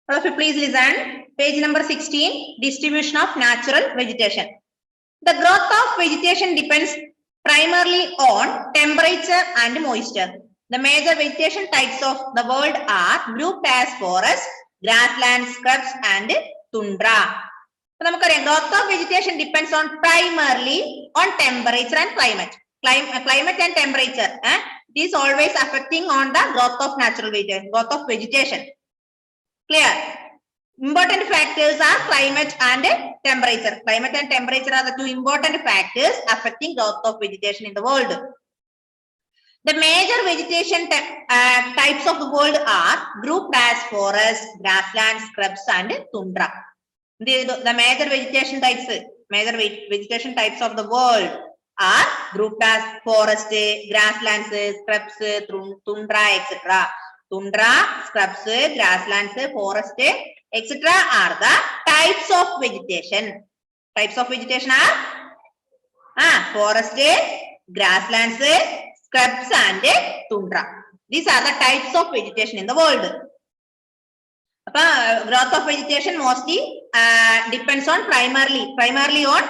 All of you please listen. Page number 16, distribution of natural vegetation. The growth of vegetation depends primarily on temperature and moisture. The major vegetation types of the world are grouped as forest, grasslands, scrubs and tundra. Growth of vegetation depends on primarily on temperature and climate. Climate and temperature it is always affecting on the growth of natural vegetation, growth of vegetation. Clear? Important factors are climate and temperature. Climate and temperature are the two important factors affecting growth of vegetation in the world. The major vegetation types of the world are grouped as forest, grasslands, scrubs and tundra. The major vegetation types of the world are grouped as forest, grasslands, scrubs, tundra, etc. Tundra, scrubs, grasslands, forest, etc. are the types of vegetation. Types of vegetation are forest, grasslands, scrubs and tundra. These are the types of vegetation in the world. Growth of vegetation mostly depends on primarily on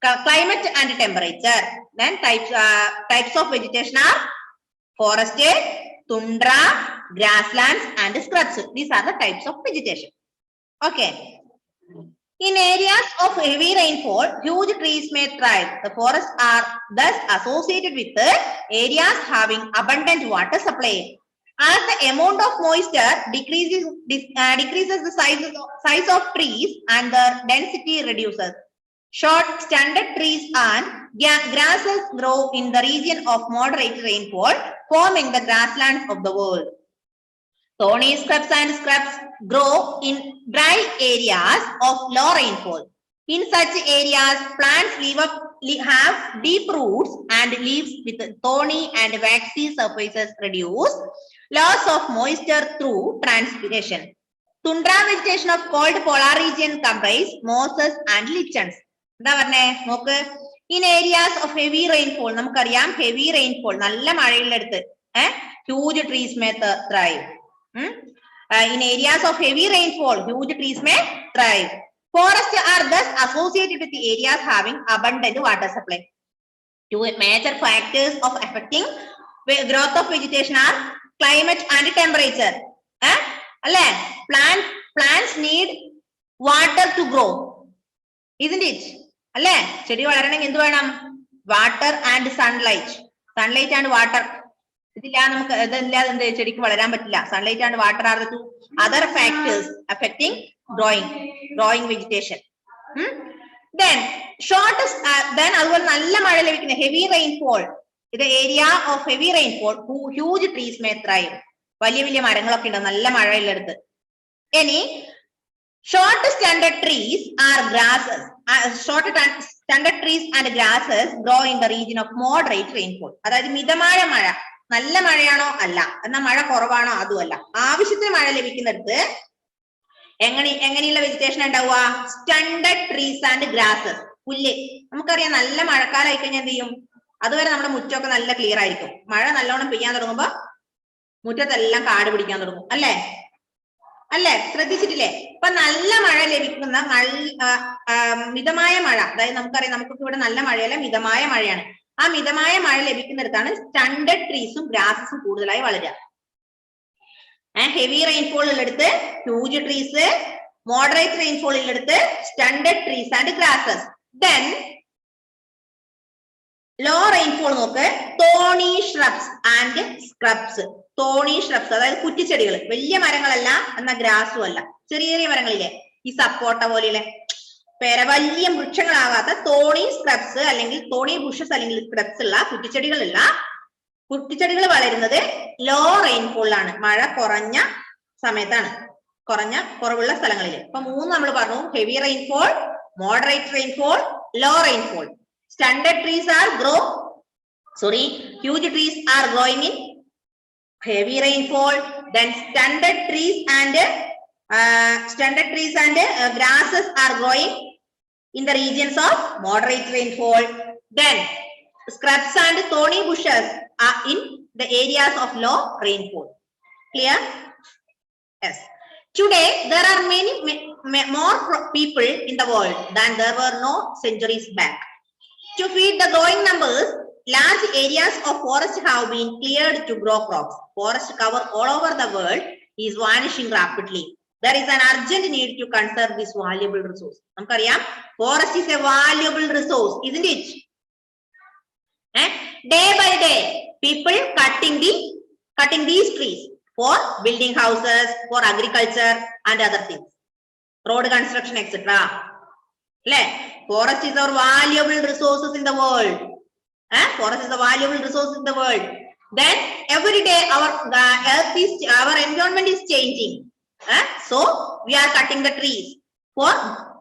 climate and temperature. Then types of vegetation are forest, tundra, grasslands and scrubs. These are the types of vegetation. Okay. In areas of heavy rainfall, huge trees may thrive. The forests are thus associated with areas having abundant water supply. As the amount of moisture decreases the size of trees and their density reduces. Short standard trees and grasses grow in the region of moderate rainfall, forming the grasslands of the world. Thorny scrubs and scrubs grow in dry areas of low rainfall. In such areas, plants have deep roots and leaves with thorny and waxy surfaces reduce loss of moisture through transpiration. Tundra vegetation of cold polar region comprise mosses and lichens. In areas of heavy rainfall, heavy rainfall, huge trees may thrive. In areas of heavy rainfall, huge trees may thrive. Forests are thus associated with the areas having abundant water supply. Two major factors of affecting growth of vegetation are climate and temperature. Plants need water to grow, isn't it? Water and sunlight. Sunlight and water. Sunlight and water are the two other factors affecting growing vegetation. Then heavy rainfall. In the area of heavy rainfall, huge trees may thrive. Any short standard trees are grasses. Short standard trees and grasses grow in the region of moderate rainfall. That is midamaya maya. നല്ല മഴയാണോ അല്ല എന്നാൽ മഴ കുറവാണോ അതുമല്ല ആവശ്യത്തിന് മഴ ലഭിക്കുന്നിടത്ത് എങ്ങനെയുള്ള വെജിറ്റേഷൻ ഉണ്ടാവുക സ്റ്റാൻഡേർഡ് ട്രീസ് ആൻഡ് ഗ്രാസസ് പുല്ല് നമുക്കറിയാം നല്ല മഴക്കാലമായി കഴിഞ്ഞാൽ എന്ത് ചെയ്യും അതുവരെ നമ്മുടെ മുറ്റമൊക്കെ നല്ല ക്ലിയർ ആയിരിക്കും മഴ നല്ലോണം പെയ്യാൻ തുടങ്ങുമ്പോ മുറ്റത്തെല്ലാം കാട് പിടിക്കാൻ തുടങ്ങും അല്ലേ ശ്രദ്ധിച്ചിട്ടില്ലേ ഇപ്പൊ നല്ല മഴ ലഭിക്കുന്ന മിതമായ മഴ അതായത് നമുക്കറിയാം നമുക്കൊക്കെ ഇവിടെ നല്ല മഴയല്ല മിതമായ മഴയാണ് ആ മിതമായ മഴ ലഭിക്കുന്നിടത്താണ് സ്റ്റാൻഡേർഡ് ട്രീസും ഗ്രാസസും കൂടുതലായി വളരുക ഹെവി റെയിൻഫോൾ ഉള്ളിടത്ത് ഹ്യൂജ് ട്രീസ് മോഡറേറ്റ് റെയിൻഫോൾ ഉള്ളിടത്ത് standard trees and grasses then low rainfall നോക്ക് thorny shrubs and scrubs thorny shrubs അതായത് കുറ്റിച്ചെടികൾ വലിയ മരങ്ങളല്ല എന്ന ഗ്രാസും അല്ല ചെറിയ ചെറിയ മരങ്ങളില്ലേ ഈ സപ്പോട്ട പോലെയുള്ള വലിയ വൃക്ഷങ്ങളാകാത്ത തോണി സ്ക്രബ്സ് അല്ലെങ്കിൽ തോണി ബുഷസ് അല്ലെങ്കിൽ സ്ക്രബ്സ് ഉള്ള കുറ്റിച്ചെടികൾ വളരുന്നത് ലോ റെയിൻഫോളിലാണ് മഴ കുറഞ്ഞ സമയത്താണ് കുറവുള്ള സ്ഥലങ്ങളിൽ ഇപ്പൊ മൂന്ന് നമ്മൾ പറഞ്ഞു heavy rainfall moderate rainfall low rainfall standard trees are huge trees are growing in heavy rainfall then standard trees and grasses are growing in the regions of moderate rainfall. Then scrubs and thorny bushes are in the areas of low rainfall. Clear? Yes. Today, there are more people in the world than there were no centuries back. To feed the growing numbers, large areas of forest have been cleared to grow crops. Forest cover all over the world is vanishing rapidly. There is an urgent need to conserve this valuable resource. Namukariam, forest is a valuable resource, isn't it? Day by day, people cutting these trees for building houses, for agriculture and other things, road construction, etc. Forest is our valuable resources in the world. Forest is a valuable resource in the world. Then every day our environment is changing. So we are cutting the trees for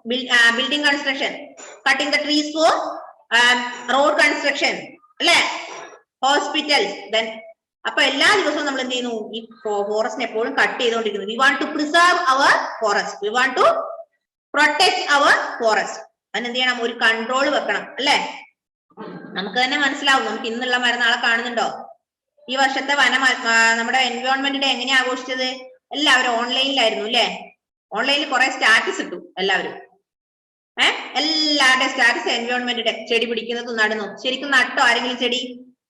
building construction, cutting the trees for road construction, hospitals. Then അപ്പൊ എല്ലാ ദിവസവും നമ്മൾ എന്ത് ചെയ്യുന്നു? ഈ ഫോറസ്റ്റിനെ എപ്പോഴും cut ചെയ്തുകൊണ്ടിരിക്കുന്നു. We want to preserve our forest. We want to protect our forest. അതിനെന്ത് ചെയ്യണം? ഒരു കൺട്രോൾ വെക്കണം, അല്ലെ? നമുക്ക് തന്നെ മനസ്സിലാവും. നമുക്ക് ഇന്നുള്ള മരം നാളെ കാണുന്നുണ്ടോ? ഈ വർഷത്തെ നമ്മുടെ എൻവയോൺമെന്റ് ഡേ എങ്ങനെയാ ആഘോഷിച്ചത്? എല്ലാവരും ഓൺലൈനിലായിരുന്നു, അല്ലെ? ഓൺലൈനിൽ കുറെ സ്റ്റാറ്റസ് ഇട്ടു എല്ലാവരും. എല്ലാവരുടെയും സ്റ്റാറ്റസ് എൻവയോൺമെന്റ് ഡേ. ചെടി പിടിക്കുന്നത് നടന്നു. ശരിക്കും നട്ടോ ആരെങ്കിലും ചെടി?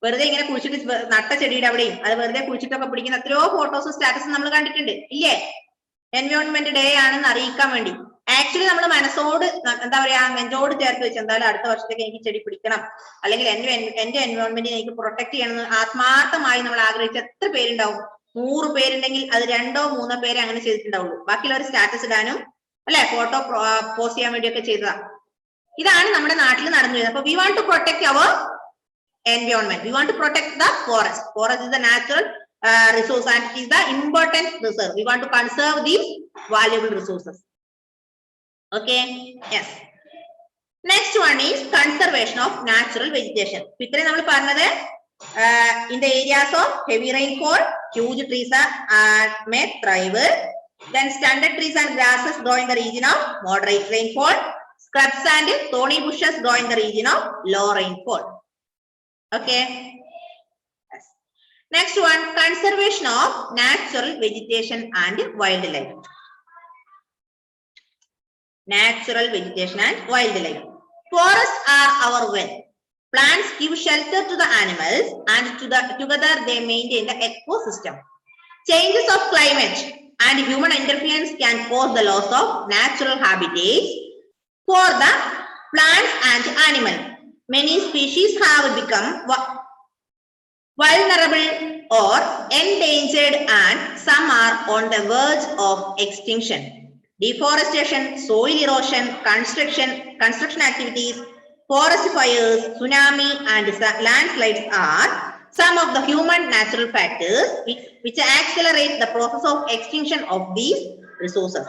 വെറുതെ ഇങ്ങനെ കുഴിച്ചിട്ട് നട്ട ചെടിയുടെ അവിടെയും അത് വെറുതെ കുഴിച്ചിട്ടൊക്കെ പിടിക്കുന്ന എത്രയോ ഫോട്ടോസും സ്റ്റാറ്റസും നമ്മൾ കണ്ടിട്ടുണ്ട്, ഇല്ലേ? എൻവയോൺമെന്റ് ഡേ ആണെന്ന് അറിയിക്കാൻ വേണ്ടി. ആക്ച്വലി നമ്മൾ മനസ്സോട് എന്താ പറയാ, നെഞ്ചോട് ചേർത്ത് വെച്ച് എന്തായാലും അടുത്ത വർഷത്തേക്ക് എനിക്ക് ചെടി പിടിക്കണം, അല്ലെങ്കിൽ എന്റെ എൻവയോൺമെന്റിനെ എനിക്ക് പ്രൊട്ടക്ട് ചെയ്യണമെന്ന് ആത്മാർത്ഥമായി നമ്മൾ ആഗ്രഹിച്ച എത്ര പേരുണ്ടാവും? 100 പേരുണ്ടെങ്കിൽ അത് 2 or 3 പേരെ അങ്ങനെ ചെയ്തിട്ടുണ്ടാവുള്ളൂ. ബാക്കിയുള്ളവർ സ്റ്റാറ്റസ് ഇടാനും അല്ലെ ഫോട്ടോ പോസ്റ്റ് ചെയ്യാൻ വേണ്ടിയൊക്കെ ചെയ്തതാ. ഇതാണ് നമ്മുടെ നാട്ടിൽ നടന്നു വരുന്നത്. അപ്പൊ we want to protect our environment. We want to protect the forest. Forest is the natural resource and is the important reserve. We want to conserve these valuable resources. Okay. Yes. Next one is conservation of natural vegetation. ഇത്രയും നമ്മൾ പറഞ്ഞത് in the areas of heavy rainfall, huge trees may thrive. Then stunted trees and grasses grow in the region of moderate rainfall. Scrubs and thorny bushes grow in the region of low rainfall. Okay. Yes. Next one, conservation of natural vegetation and wildlife. Natural vegetation and wildlife. Forests are our wealth. Plants give shelter to the animals and together they maintain the ecosystem. Changes of climate and human interference can cause the loss of natural habitats for the plants and animals. Many species have become vulnerable or endangered and some are on the verge of extinction. Deforestation, soil erosion, construction activities, forest fires, tsunami and landslides are some of the human natural factors which accelerate the process of extinction of these resources.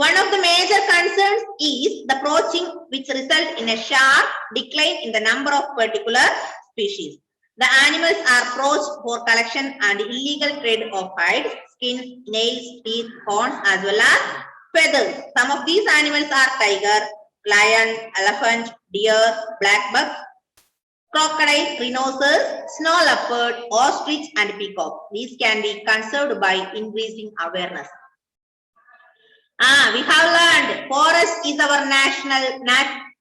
One of the major concerns is the poaching, which results in a sharp decline in the number of particular species. The animals are poached for collection and illegal trade of hides, skin, nails, teeth, horns, as well as feathers. Some of these animals are tiger, lion, elephant, deer, black buck, crocodile, rhinoceros, snow leopard, ostrich, and peacock. These can be conserved by increasing awareness. We have learned forest is our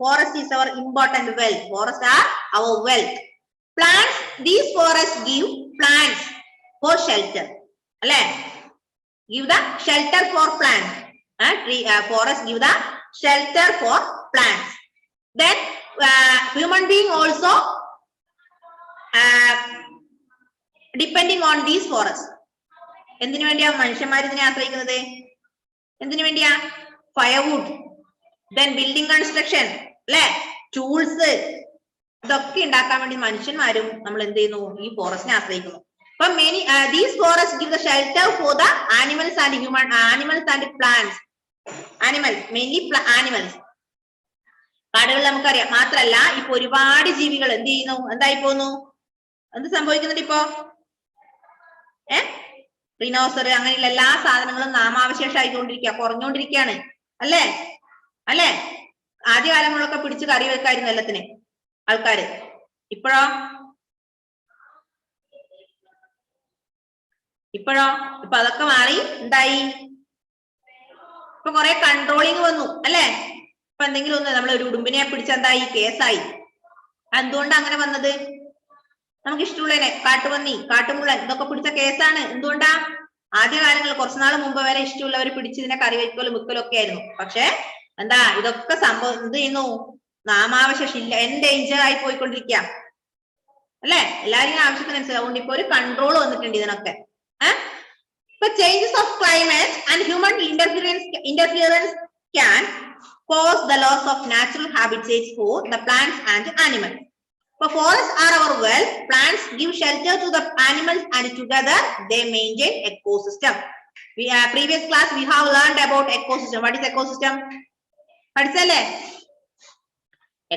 forest is our important wealth. Forests are our wealth. Plants, these forests give plants for shelter. Give the shelter for plants. Forests give the shelter for plants. Then human being also depending on these forests. എന്തിനു വേണ്ടിയാ മനുഷ്യന്മാർ ഇതിനെ ആശ്രയിക്കുന്നത്? എന്തിനു വേണ്ടിയാ? Firewood, then building construction, അല്ലെ, tools, ഇതൊക്കെ ഉണ്ടാക്കാൻ വേണ്ടി മനുഷ്യന്മാരും നമ്മൾ എന്ത് ചെയ്യുന്നു? ഈ ഫോറസ്റ്റിനെ ആശ്രയിക്കുന്നു. അപ്പൊ these forest give the shelter for the animals and animals and plants. Mainly animals. കാടുകൾ നമുക്കറിയാം. മാത്രല്ല ഇപ്പൊ ഒരുപാട് ജീവികൾ എന്ത് ചെയ്യുന്നു? എന്തായി പോന്നു? എന്ത് സംഭവിക്കുന്നുണ്ട് ഇപ്പോ? റിനോസർ അങ്ങനെയുള്ള എല്ലാ സാധനങ്ങളും നാമാവശേഷമായിക്കൊണ്ടിരിക്കുക, കുറഞ്ഞുകൊണ്ടിരിക്കുകയാണ്, അല്ലേ? ആദ്യകാലങ്ങളിലൊക്കെ പിടിച്ച് കറി വെക്കായിരുന്നു എല്ലാത്തിന് ആൾക്കാര്. ഇപ്പോഴോ ഇപ്പോഴോ ഇപ്പൊ അതൊക്കെ മാറി എന്തായി? ഇപ്പൊ കുറെ കൺട്രോളിങ് വന്നു അല്ലെ? ഇപ്പൊ എന്തെങ്കിലും ഒന്ന് നമ്മൾ ഒരു ഉടുമ്പിനെ പിടിച്ച എന്തായി? കേസായി. എന്തുകൊണ്ടാ അങ്ങനെ വന്നത്? നമുക്ക് ഇഷ്ടമുള്ളതിനെ കാട്ടുപന്നി, കാട്ടുമുള്ളൻ ഇതൊക്കെ പിടിച്ച കേസാണ്. എന്തുകൊണ്ടാ? ആദ്യ കാലങ്ങളിൽ കുറച്ചുനാൾ മുമ്പ് വരെ ഇഷ്ടമുള്ളവർ പിടിച്ചതിനെ കറി വയ്ക്കലും മുക്കലും ഒക്കെ ആയിരുന്നു. പക്ഷെ എന്താ ഇതൊക്കെ സംഭവം എന്ത് ചെയ്യുന്നു? നാമാവശേഷം എൻഡേഞ്ചർ ആയി പോയിക്കൊണ്ടിരിക്കുക അല്ലെ? എല്ലാവരും ആവശ്യത്തിനനുസരിച്ച്. അതുകൊണ്ട് ഇപ്പൊ ഒരു കൺട്രോൾ വന്നിട്ടുണ്ട് ഇതിനൊക്കെ. ഇപ്പൊ changes of climate and human interference can cause the loss of natural habitats for the plants and animals. So forests are our wealth. Plants give shelter to the animals and together they maintain ecosystem. We previous class we have learned about ecosystem. What is ecosystem? പഠിച്ചല്ലേ?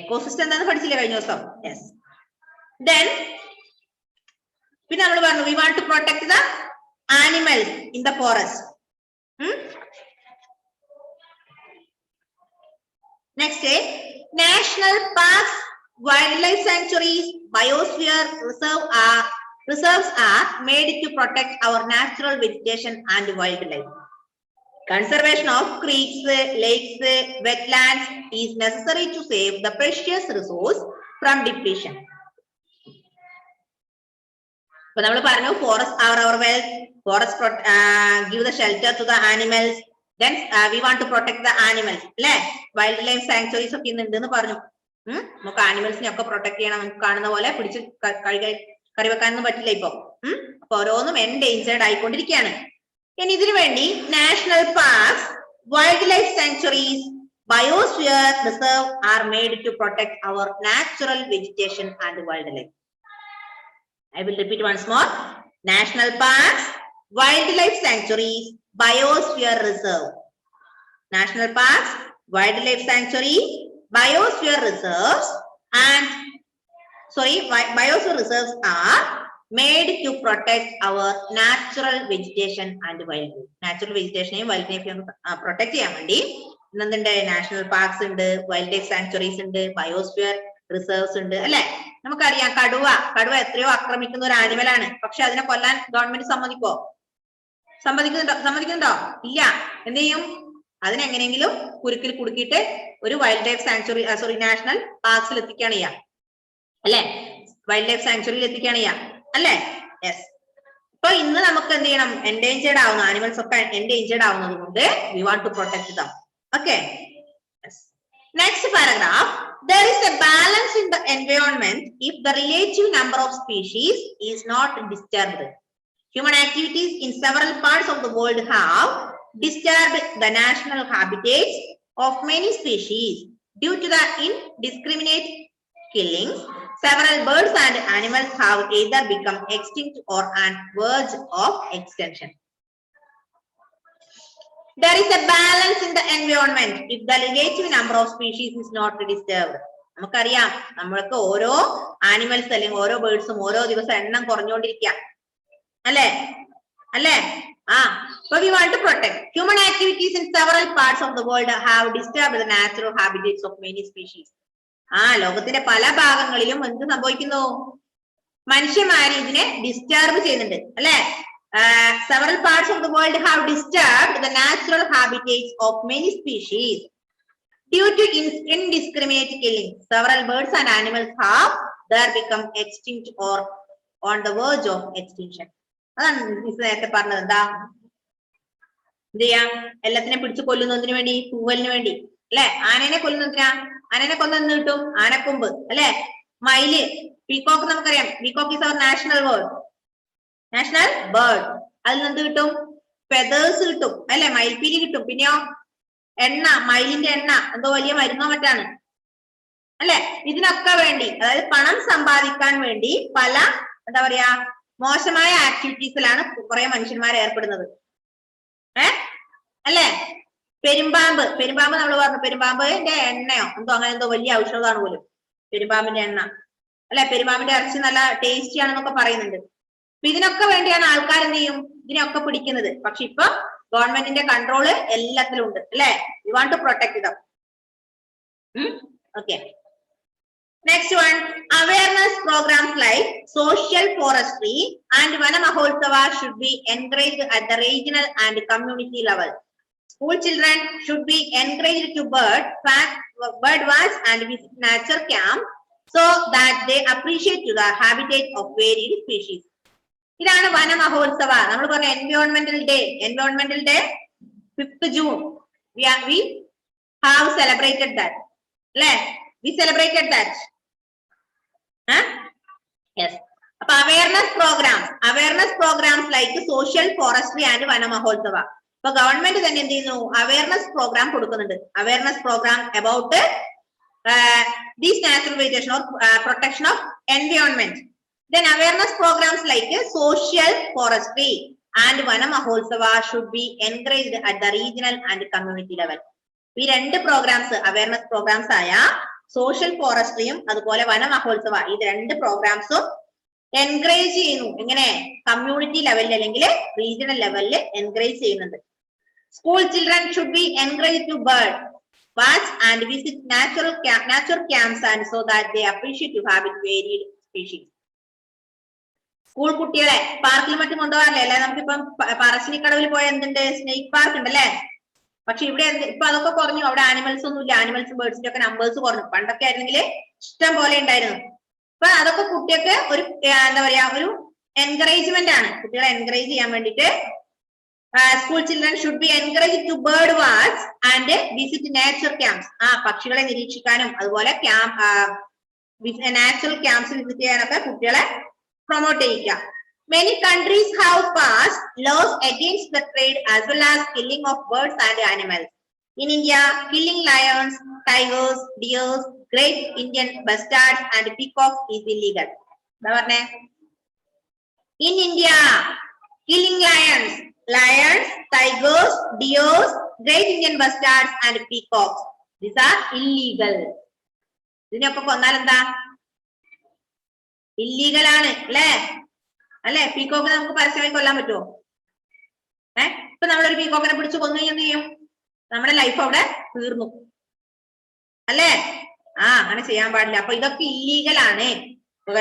ecosystem എന്താണെന്ന് പഠിച്ചില്ലേ കഴിഞ്ഞ ദിവസം? Yes. Then പിന്നെ നമ്മൾ പറഞ്ഞു we want to protect the animals in the forest. Next day, national parks, wildlife sanctuaries, biosphere reserves are made to protect our natural vegetation and wildlife. Conservation of creeks, lakes, wetlands is necessary to save the precious resource from depletion. So, we പറഞ്ഞു forests are our wealth. Forests give the shelter to the animals. Then we want to protect the animals. അല്ലെ? Wild life sanctuaries ഒക്കെ ഇന്ന് ഉണ്ടെന്ന് പറഞ്ഞു. നമുക്ക് ആനിമൽസിനെ ഒക്കെ protect ചെയ്യണം. നമുക്ക് കാണുന്ന പോലെ പിടിച്ച് കറി വെക്കാനൊന്നും പറ്റില്ല ഇപ്പൊ. അപ്പൊ ഓരോന്നും എൻഡേഞ്ചേർഡ് ആയിക്കൊണ്ടിരിക്കുകയാണ്. ഇനി ഇതിനു വേണ്ടി national parks, wild life sanctuaries, biosphere reserve are made to protect our natural vegetation and wild life. I will repeat once more. National parks, wildlife sanctuaries, biosphere reserve. National parks, wildlife sanctuary, biosphere reserves biosphere reserves are made to protect our natural vegetation and wildlife. Natural vegetation and wildlife protect ചെയ്യാൻ വേണ്ടി ഇന്നെന്തുണ്ട്? National parks ഉണ്ട്, wild life sanctuaries ഉണ്ട്, biosphere reserves ഉണ്ട് അല്ലെ? നമുക്കറിയാം കടുവ എത്രയോ ആക്രമിക്കുന്ന ഒരു ആനിമലാണ്. പക്ഷെ അതിനെ കൊല്ലാൻ ഗവൺമെന്റ് സമ്മതിക്കുന്നുണ്ടോ? ഇല്ല. എന്ത് ചെയ്യും? അതിനെങ്ങനെയെങ്കിലും കുരുക്കിൽ കുടുക്കിയിട്ട് ഒരു വൈൽഡ് ലൈഫ് സാങ്ച്വറി നാഷണൽ പാർക്സിൽ എത്തിക്കുകയാണ് ചെയ്യാം അല്ലെ? വൈൽഡ് ലൈഫ് സാങ്ച്വറിയിൽ എത്തിക്കുകയാണ് ചെയ്യാം അല്ലെ? യെസ്. ഇപ്പൊ ഇന്ന് നമുക്ക് എന്ത് ചെയ്യണം? എൻഡേഞ്ചേർഡ് ആവുന്ന ആനിമൽസ് ഒക്കെ എൻഡേഞ്ചേർഡ് ആവുന്നത് കൊണ്ട് we want to protect them. Okay. Next paragraph. There is a balance in the environment if the relative number of species is not disturbed. Human activities in several parts of the world have disturbed the natural habitats of many species. Due to the indiscriminate killings, several birds and animals have either become extinct or on verge of extinction. There is a balance in the environment if the relative number of species is not disturbed. നമുക്കറിയാം നമ്മൾക്ക് ഓരോ animals അല്ലെങ്കിൽ ഓരോ ബേർഡ്സും ഓരോ ദിവസം എണ്ണം കുറഞ്ഞുകൊണ്ടിരിക്കുക അല്ലെ? So we want to protect. Human activities in several parts of the world have disturbed the natural habitats of many species. ലോകത്തിന്റെ പല ഭാഗങ്ങളിലും എന്ത് സംഭവിക്കുന്നു? മനുഷ്യന്മാര് ഇതിനെ ഡിസ്റ്റർബ് ചെയ്യുന്നുണ്ട് അല്ലെ? Several parts of the world have disturbed the natural habitats of many species due to indiscriminate killing. Several birds and animals have there become extinct or on the verge of extinction. അതാണ് നേരത്തെ പറഞ്ഞത്. എന്താ എന്ത് ചെയ്യാം? എല്ലാത്തിനെ പിടിച്ചു കൊല്ലുന്നതിന് വേണ്ടി, പൂവലിന് വേണ്ടി അല്ലെ? ആനേനെ കൊല്ലുന്നതിനാ? ആനേനെ കൊന്നു കിട്ടും ആനക്കൊമ്പ് അല്ലെ? മയില്, പീകോക്ക് നമുക്കറിയാം. Peacock is our national bird. അതിൽ നിന്ന് കിട്ടും? ഫെതേഴ്സ് കിട്ടും അല്ലെ? മയിൽപ്പീലി കിട്ടും. പിന്നെയോ എണ്ണ, മയിലിന്റെ എണ്ണ എന്തോ വലിയ മരുന്നോ മറ്റാണ് അല്ലെ? ഇതിനൊക്കെ വേണ്ടി, അതായത് പണം സമ്പാദിക്കാൻ വേണ്ടി പല എന്താ പറയാ മോശമായ ആക്ടിവിറ്റീസിലാണ് കുറെ മനുഷ്യന്മാർ ഏർപ്പെടുന്നത് അല്ലെ? പെരുമ്പാമ്പ് നമ്മൾ പറഞ്ഞു, പെരുമ്പാമ്പിന്റെ എണ്ണയോ എന്തോ അങ്ങനെ എന്തോ വലിയ ഔഷധമാണ് പോലും പെരുമ്പാമ്പിന്റെ എണ്ണ അല്ലെ? പെരുമ്പാമ്പിന്റെ ഇറച്ചി നല്ല ടേസ്റ്റി ആണെന്നൊക്കെ പറയുന്നുണ്ട്. അപ്പൊ ഇതിനൊക്കെ വേണ്ടിയാണ് ആൾക്കാർ എന്ത് ചെയ്യും? ഇതിനൊക്കെ പിടിക്കുന്നത്. പക്ഷെ ഇപ്പൊ ഗവൺമെന്റിന്റെ കൺട്രോള് എല്ലാത്തിലും ഉണ്ട് അല്ലെ? You want to protect them. Okay. Next one, awareness programs like social forestry and Vana Mahotsava should be encouraged at the regional and community level. School children should be encouraged to bird watch and visit nature camp so that they appreciate the habitat of varied species. ഇതാണ് വന മഹോത്സവ. നമ്മൾ പറഞ്ഞ എൻവയോൺമെന്റൽ day 5th June. We have celebrated that. അല്ലേ? We celebrated that. Yes. അപ്പൊ awareness programs like social forestry and വന മഹോത്സവ. ഇപ്പൊ government തന്നെ എന്ത് ചെയ്യുന്നു? അവയർനെസ് പ്രോഗ്രാം കൊടുക്കുന്നുണ്ട്. Awareness program about these natural vegetation or protection of environment. Then awareness programs like social forestry and Vana Mahotsava should be encouraged at the regional and community level. ഈ രണ്ട് programmes awareness programmes ആയ social ഫോറസ്ട്രിയും അതുപോലെ വന മഹോത്സവ ഈ രണ്ട് പ്രോഗ്രാംസും encourage ചെയ്യുന്നു. എങ്ങനെ? Community ലെവലിൽ അല്ലെങ്കിൽ റീജിയണൽ ലെവലിൽ എൻകറേജ് ചെയ്യുന്നുണ്ട്. School children should be encourage to bird watch and visit natural camps and so that they appreciate to habit varied species. School കുട്ടികളെ പാർക്കിൽ മറ്റും കൊണ്ടുപോകാറില്ലേ? അല്ലെ, നമുക്കിപ്പം പറശ്ശിനിക്കടവിൽ പോയ എന്തുണ്ട്? സ്നേക് പാർക്ക് ഉണ്ടല്ലേ? പക്ഷെ ഇവിടെ ഇപ്പൊ അതൊക്കെ കുറഞ്ഞു. അവിടെ ആനിമൽസ് ഒന്നും ഇല്ല. ആനിമൽസും ബേർഡ്സിന്റെ ഒക്കെ നമ്പേഴ്സ് കുറഞ്ഞു. പണ്ടൊക്കെ ആയിരുന്നെങ്കിൽ ഇഷ്ടം പോലെ ഉണ്ടായിരുന്നു. അപ്പൊ അതൊക്കെ കുട്ടികൾക്ക് ഒരു എന്താ പറയാ ഒരു എൻകറേജ്മെന്റ് ആണ്. കുട്ടികളെ എൻകറേജ് ചെയ്യാൻ വേണ്ടിട്ട് school children should be encourage to bird watch and visit natural camps. പക്ഷികളെ നിരീക്ഷിക്കാനും അതുപോലെ നാച്ചുറൽ ക്യാമ്പ്സ് വിസിറ്റ് ചെയ്യാനൊക്കെ കുട്ടികളെ പ്രൊമോട്ട് ചെയ്യിക്കുക. Many countries have passed laws against the trade as well as killing of birds and animals. In India, killing lions, tigers, deers, great Indian bustards and peacocks is illegal. In India, killing lions, tigers, deers, great Indian bustards and peacocks, these are illegal. ഇതിനൊക്കെ കൊന്നാൽ എന്താ? Illegal ആണ് അല്ലേ? പീക്കോക്കിനെ നമുക്ക് പരസ്യമായി കൊല്ലാൻ പറ്റുമോ? ഇപ്പൊ നമ്മളൊരു പീക്കോക്കിനെ പിടിച്ച് കൊന്നു എന്ത് ചെയ്യും? നമ്മുടെ ലൈഫ് അവിടെ തീർന്നു അല്ലേ? അങ്ങനെ ചെയ്യാൻ പാടില്ല. അപ്പൊ ഇതൊക്കെ ഇല്ലീഗൽ ആണ്.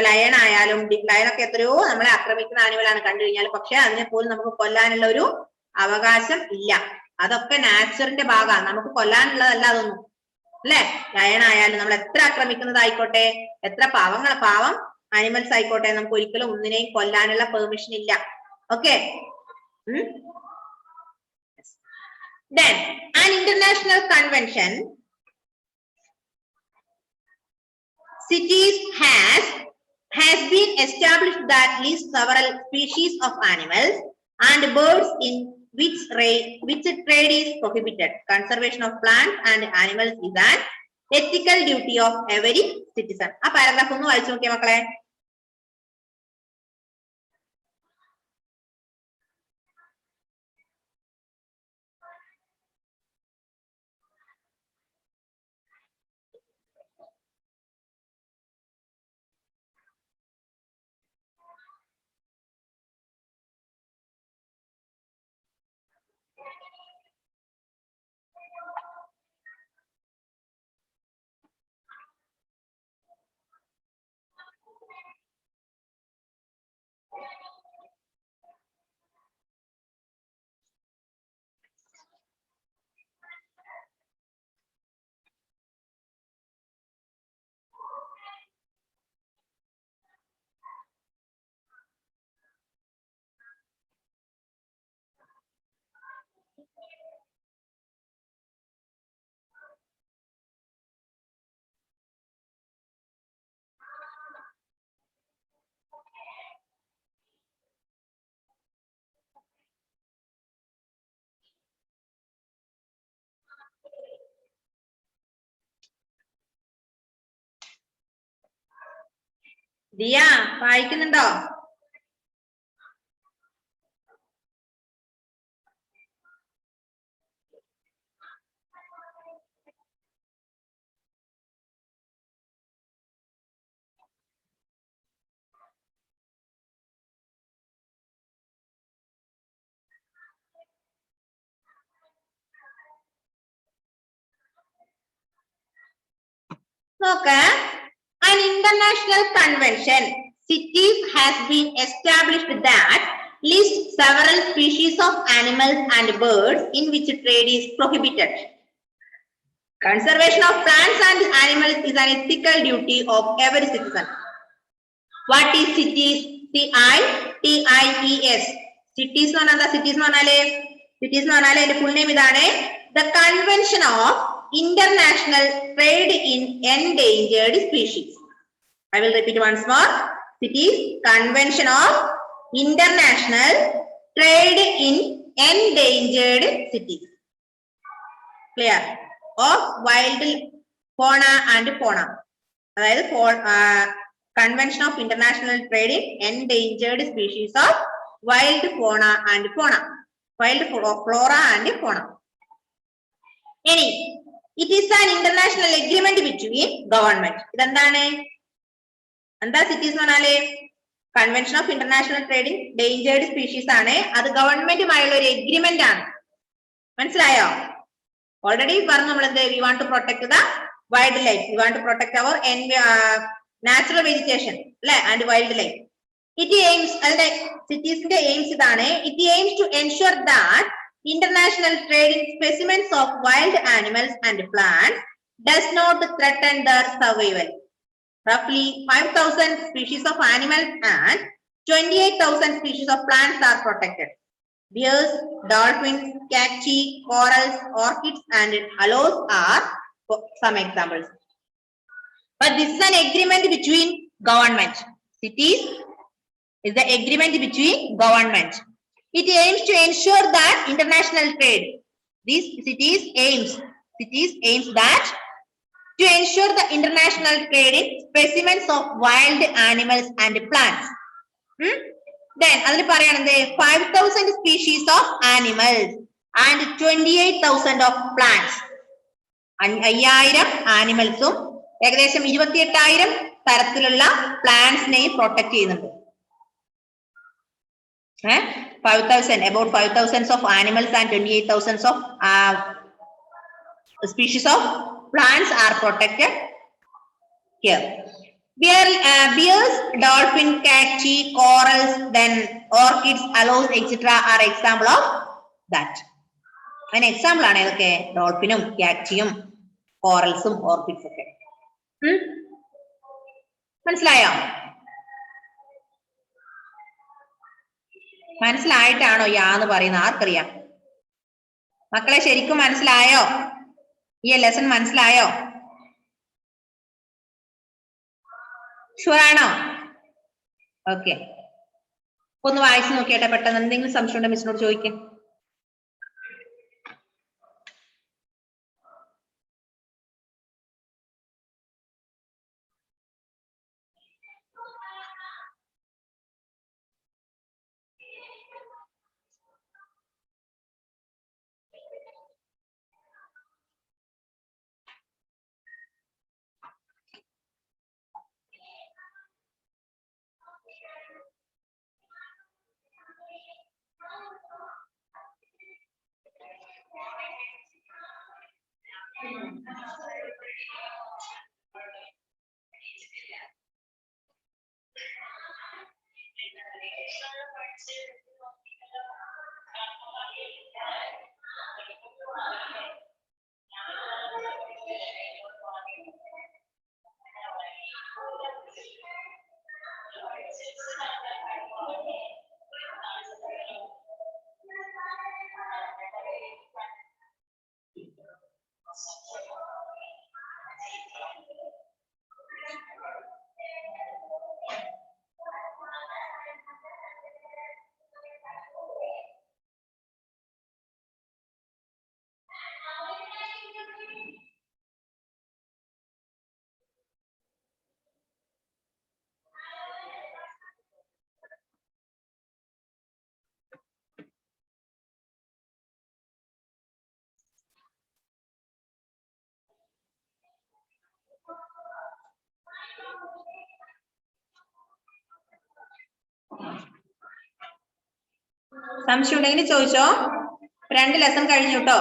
ലയൺ ആയാലും ലയണൊക്കെ എത്രയോ നമ്മളെ ആക്രമിക്കുന്ന ആനിമലാണ് കണ്ടു കഴിഞ്ഞാൽ. പക്ഷെ അതിനെ പോലും നമുക്ക് കൊല്ലാനുള്ള ഒരു അവകാശം ഇല്ല. അതൊക്കെ നാച്ചുറിന്റെ ഭാഗമാണ്. നമുക്ക് കൊല്ലാനുള്ളതല്ല അതൊന്നും അല്ലെ? ലയൺ ആയാലും നമ്മൾ എത്ര ആക്രമിക്കുന്നതായിക്കോട്ടെ, എത്ര പാവം ആനിമൽസ് ആയിക്കോട്ടെ, നമുക്ക് ഒരിക്കലും ഒന്നിനെയും കൊല്ലാനുള്ള പെർമിഷൻ ഇല്ല. Okay. Then an international convention cities has been established that lists several species of animals and birds in which trade is prohibited. Conservation of plants and animals is an ethical duty of every citizen. ആ paragraph ഒന്ന് വായിച്ചു നോക്കിയേ മക്കളെ. ദിയ വായിക്കുന്നുണ്ടോ? നോക്ക്. An international convention cities has been established that lists several species of animals and birds in which trade is prohibited. Conservation of plants and animals is an ethical duty of every citizen. What is cities? CITIES. Cities no nanda cities no nale. Cities no nale inde full name idane the Convention of International Trade in Endangered Species. I will repeat once more. Cities Convention of International Trade in Endangered Cities. Clear? Of wild fauna and fauna. അതായത് Convention of International Trade in Endangered Species of Wild Fauna and Fauna. Wild Flora and Fauna. Any, it is an international agreement between government. ഇതെന്താണ്? എന്താ cities പറഞ്ഞാല് Convention of International Trade in Endangered Species ആണ്. അത് ഗവൺമെന്റുമായുള്ള ഒരു agreement ആണ്. മനസ്സിലായോ? Already പറഞ്ഞു നമ്മൾ എന്ത് we want to protect the wildlife. We want to protect our natural vegetation and wildlife. It aims, cities aims idane, it aims to ensure that international trade in specimens of wild animals and plants does not threaten their survival. Roughly 5,000 species of animals and 28,000 species of plants are protected. Bears, dolphins, cacti, corals, orchids and aloes are some examples. But this is an agreement between government. Cities is the agreement between government. It aims to ensure that international trade. These cities aims that to ensure the international trade in specimens of wild animals and plants. Then, adil parayanande 5,000 species of animals and 28,000 of plants. 5,000 animals ഏകദേശം 28,000 തരത്തിലുള്ള പ്ലാന്റ്സിനെയും protect ചെയ്യുന്നുണ്ട്. 5,000 about 5,000 of animals and 28,000 of species of plants are protected here. Bears, dolphin, cacti, corals, then orchids, aloes, etc. are example of that. An example ആണ് ഇതൊക്കെ ഡോൾഫിനും കാക്റ്റിയും കോറൽസും orchids ഒക്കെ. മനസ്സിലായോ? മനസ്സിലായിട്ടാണോ യാന്ന് പറയുന്നത്? ആർക്കറിയാം? മക്കളെ ശരിക്കും മനസ്സിലായോ? ഈ ലെസൺ മനസ്സിലായോ? ഷുവർ ആണോ? ഓക്കെ, ഒന്ന് വായിച്ചു നോക്കിയാട്ടെ പെട്ടെന്ന്. എന്തെങ്കിലും സംശയം ഉണ്ടോ മിസ്സിനോട് ചോദിക്കാം. സംശയം ഉണ്ടെങ്കിൽ ചോദിച്ചോ. 2 ലെസൺ കഴിഞ്ഞു കേട്ടോ.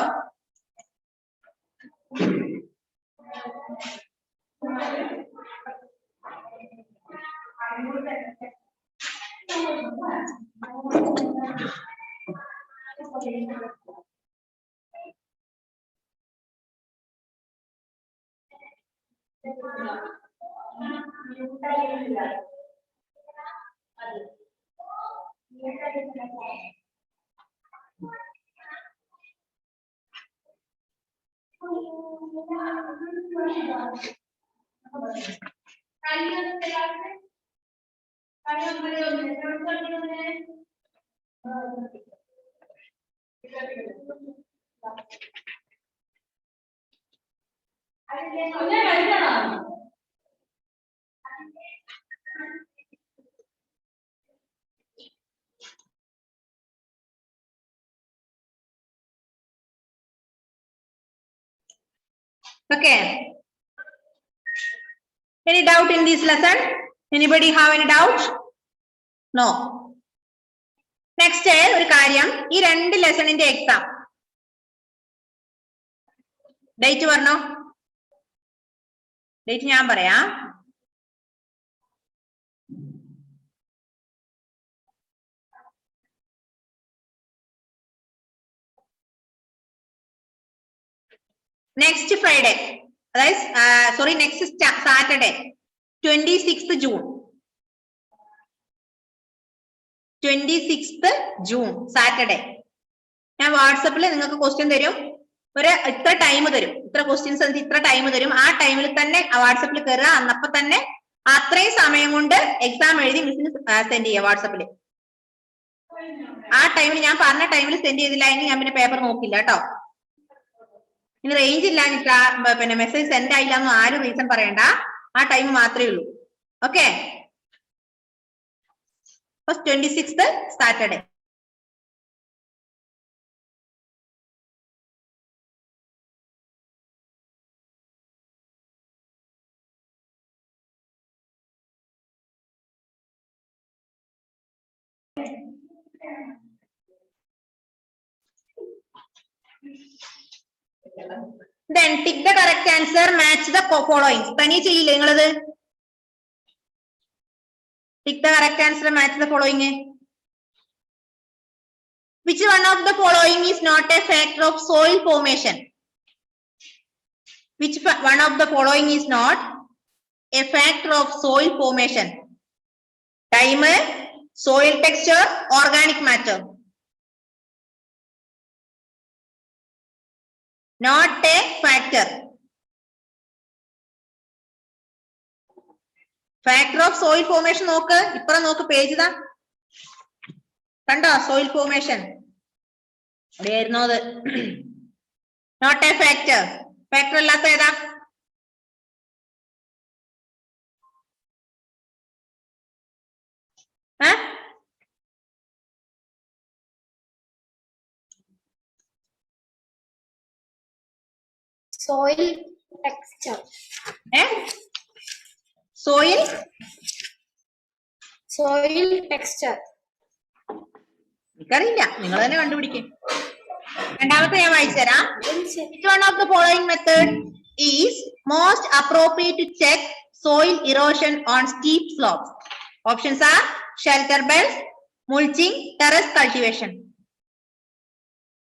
Okay. Any doubt in this lesson? Anybody have any doubt? No. Next, ഒരു കാര്യം, ഈ രണ്ട് ലെസണിന്റെ എക്സാം ഡേറ്റ് പറഞ്ഞോ. ഡേറ്റ് ഞാൻ പറയാം. നെക്സ്റ്റ് ഫ്രൈഡേ, അതായത് sorry next Saturday 26th June. 26th June Saturday. ഞാൻ വാട്സപ്പിൽ നിങ്ങൾക്ക് ക്വസ്റ്റ്യൻ തരും, ഒരു ഇത്ര ടൈം തരും, ഇത്ര ക്വസ്റ്റ്യൻസ് ഇത്ര ടൈം തരും. ആ ടൈമിൽ തന്നെ വാട്സപ്പിൽ കയറുക, അന്നപ്പം തന്നെ അത്രയും സമയം കൊണ്ട് എക്സാം എഴുതി മിസ്സിന് സെൻഡ് ചെയ്യുക വാട്സപ്പിൽ. ആ ടൈമിൽ ഞാൻ പറഞ്ഞ ടൈമിൽ സെൻഡ് ചെയ്തില്ല എങ്കിൽ ഞാൻ പിന്നെ പേപ്പർ നോക്കില്ല കേട്ടോ. ഇനി റേഞ്ച് ഇല്ലാഞ്ഞിട്ടാ പിന്നെ മെസ്സേജ് സെൻഡ് ആയില്ല എന്ന് ആരും റീസൺ പറയണ്ട, ആ ടൈം മാത്രമേ ഉള്ളൂ. Okay, 26th Saturday. Then tick the correct answer, match the following. തനിയെ ചെയ്യില്ലേ നിങ്ങളത്? Tick the correct answer, match the following. Which one of the following is not a factor of soil formation? Which one of the following is not a factor of soil formation? Time, soil texture, organic matter. Not a factor. Factor of soil formation നോക്ക്, ഇപ്പുറം നോക്ക്, page ഇതാ കണ്ടോ, soil formation അവിടെയായിരുന്നു അത്. Not A factor. Factor അല്ലാത്ത ഏതാ? soil texture. soil texture. എനിക്കറിയില്ല, നിങ്ങൾ തന്നെ കണ്ടുപിടിക്കും. രണ്ടാമത്തെ ഞാൻ വായിച്ചു തരാം. Which one of the following method is most appropriate to check soil erosion on steep slopes? Options are shelter belts, mulching, terrace cultivation.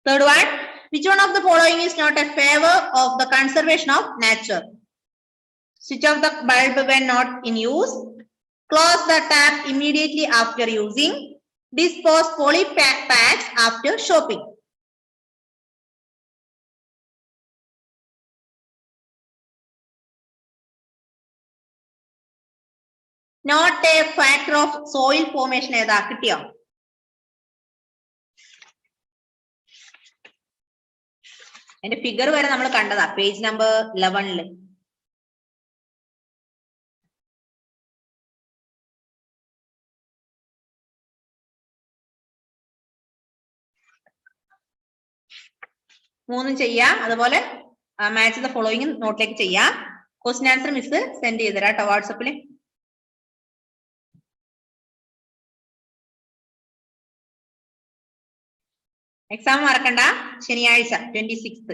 Third one, which one of the following is not a favor of the conservation of nature? Switch off the bulb when not in use. Close the tap immediately after using. Dispose poly packs after shopping. Not a factor of soil formation ഏതാ? കിട്ടിയോ? എന്റെ figure വരെ നമ്മൾ കണ്ടതാ page number 11. മൂന്നും ചെയ്യാം. അതുപോലെ match the following നോട്ടിലേക്ക് ചെയ്യാം. ക്വസ്റ്റ്യൻ ആൻസർ മിസ് സെൻഡ് ചെയ്തരാ കേട്ടോ വാട്സപ്പില്. എക്സാം മറക്കണ്ട, ശനിയാഴ്ച 26th.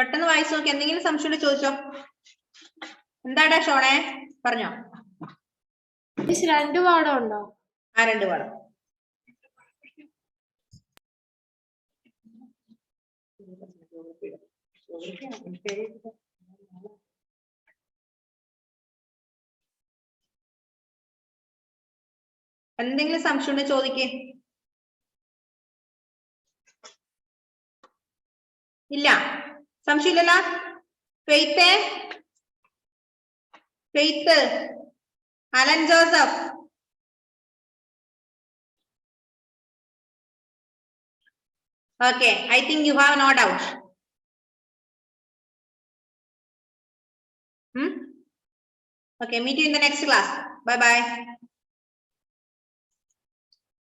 പെട്ടെന്ന് വായിച്ചു നോക്കി. എന്തെങ്കിലും സംശയം ചോദിച്ചോ? എന്താടാ ഷോണേ, പറഞ്ഞോ. മിസ് 2 പാഠം ഉണ്ടോ? ആ 2 പാഠം. എന്തെങ്കിലും സംശയം ഉണ്ടെങ്കിൽ ചോദിക്കേ. ഇല്ല, സംശയമില്ലല്ലോ. Faith, Alan Joseph, okay, I think you have no doubt. Okay, meet you in the next class. Bye bye.